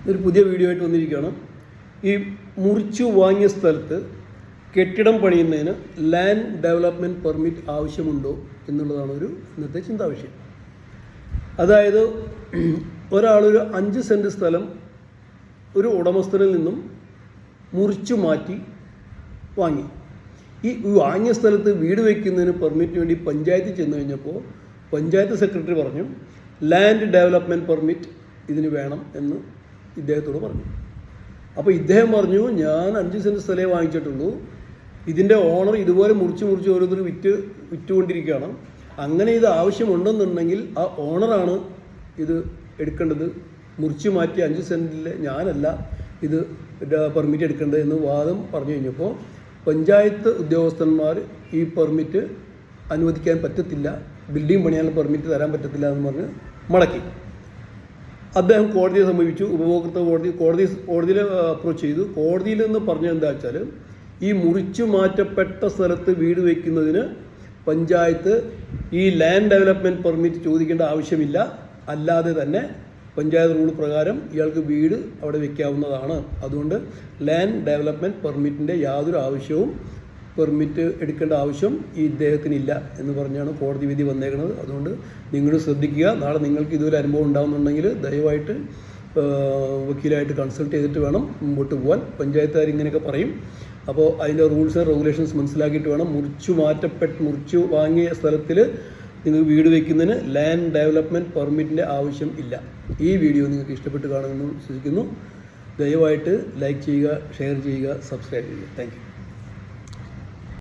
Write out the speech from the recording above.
ഒരു പുതിയ വീഡിയോ ആയിട്ട് വന്നിരിക്കുകയാണ്. ഈ മുറിച്ചു വാങ്ങിയ സ്ഥലത്ത് കെട്ടിടം പണിയുന്നതിന് ലാൻഡ് ഡെവലപ്മെൻറ്റ് പെർമിറ്റ് ആവശ്യമുണ്ടോ എന്നുള്ളതാണ് ഒരു ഇന്നത്തെ ചിന്താവിഷയം. അതായത് ഒരാളൊരു 5 സെൻറ്റ് സ്ഥലം ഒരു ഉടമസ്ഥനിൽ നിന്നും മുറിച്ചു മാറ്റി വാങ്ങി. ഈ വാങ്ങിയ സ്ഥലത്ത് വീട് വയ്ക്കുന്നതിന് പെർമിറ്റിന് വേണ്ടി പഞ്ചായത്തിൽ ചെന്ന് കഴിഞ്ഞപ്പോൾ പഞ്ചായത്ത് സെക്രട്ടറി പറഞ്ഞു ലാൻഡ് ഡെവലപ്മെൻറ്റ് പെർമിറ്റ് ഇതിന് വേണം എന്ന് ഇദ്ദേഹത്തോട് പറഞ്ഞു. അപ്പോൾ ഇദ്ദേഹം പറഞ്ഞു, ഞാൻ 5 സെൻറ്റ് സ്ഥലമേ വാങ്ങിച്ചിട്ടുള്ളൂ, ഇതിൻ്റെ ഓണർ ഇതുപോലെ മുറിച്ച് ഓരോരുത്തർ വിറ്റുകൊണ്ടിരിക്കുകയാണ്. അങ്ങനെ ഇത് ആവശ്യമുണ്ടെന്നുണ്ടെങ്കിൽ ആ ഓണറാണ് ഇത് എടുക്കേണ്ടത്, മുറിച്ച് മാറ്റി 5 സെൻറ്റിൽ ഞാനല്ല ഇത് പെർമിറ്റ് എടുക്കേണ്ടത് എന്ന് വാദം പറഞ്ഞു കഴിഞ്ഞപ്പോൾ പഞ്ചായത്ത് ഉദ്യോഗസ്ഥന്മാർ ഈ പെർമിറ്റ് അനുവദിക്കാൻ പറ്റത്തില്ല, ബിൽഡിംഗ് പണിയാനുള്ള പെർമിറ്റ് തരാൻ പറ്റത്തില്ല എന്ന് പറഞ്ഞ് മടക്കി. അദ്ദേഹം കോടതിയെ സമീപിച്ചു, ഉപഭോക്തൃ കോടതിയിൽ അപ്രോച്ച് ചെയ്തു. കോടതിയിൽ നിന്ന് പറഞ്ഞത് എന്താ വെച്ചാൽ ഈ മുറിച്ചു മാറ്റപ്പെട്ട സ്ഥലത്ത് വീട് വയ്ക്കുന്നതിന് പഞ്ചായത്ത് ഈ ലാൻഡ് ഡെവലപ്മെൻറ്റ് പെർമിറ്റ് ചോദിക്കേണ്ട ആവശ്യമില്ല, അല്ലാതെ തന്നെ പഞ്ചായത്ത് റൂൾ പ്രകാരം ഇയാൾക്ക് വീട് അവിടെ വയ്ക്കാവുന്നതാണ്. അതുകൊണ്ട് ലാൻഡ് ഡെവലപ്മെൻറ്റ് പെർമിറ്റിൻ്റെ യാതൊരു ആവശ്യവും പെർമിറ്റ് എടുക്കേണ്ട ആവശ്യം ഈ ഇദ്ദേഹത്തിനില്ല എന്ന് പറഞ്ഞാണ് കോടതി വിധി വന്നേക്കുന്നത്. അതുകൊണ്ട് നിങ്ങൾ ശ്രദ്ധിക്കുക. നാളെ നിങ്ങൾക്ക് ഇതുവരെ അനുഭവം ഉണ്ടാകുന്നുണ്ടെങ്കിൽ ദയവായിട്ട് വക്കീലായിട്ട് കൺസൾട്ട് ചെയ്തിട്ട് വേണം മുമ്പോട്ട് പോകാൻ. പഞ്ചായത്തുകാർ ഇങ്ങനെയൊക്കെ പറയും. അപ്പോൾ അതിൻ്റെ റൂൾസ് ആൻഡ് റെഗുലേഷൻസ് മനസ്സിലാക്കിയിട്ട് വേണം. മുറിച്ചു വാങ്ങിയ സ്ഥലത്തിൽ നിങ്ങൾ വീട് വയ്ക്കുന്നതിന് ലാൻഡ് ഡെവലപ്മെൻറ്റ് പെർമിറ്റിൻ്റെ ആവശ്യം ഇല്ല. ഈ വീഡിയോ നിങ്ങൾക്ക് ഇഷ്ടപ്പെട്ട് കാണുമെന്ന് വിശ്വസിക്കുന്നു. ദയവായിട്ട് ലൈക്ക് ചെയ്യുക, ഷെയർ ചെയ്യുക, സബ്സ്ക്രൈബ് ചെയ്യുക. Thank you.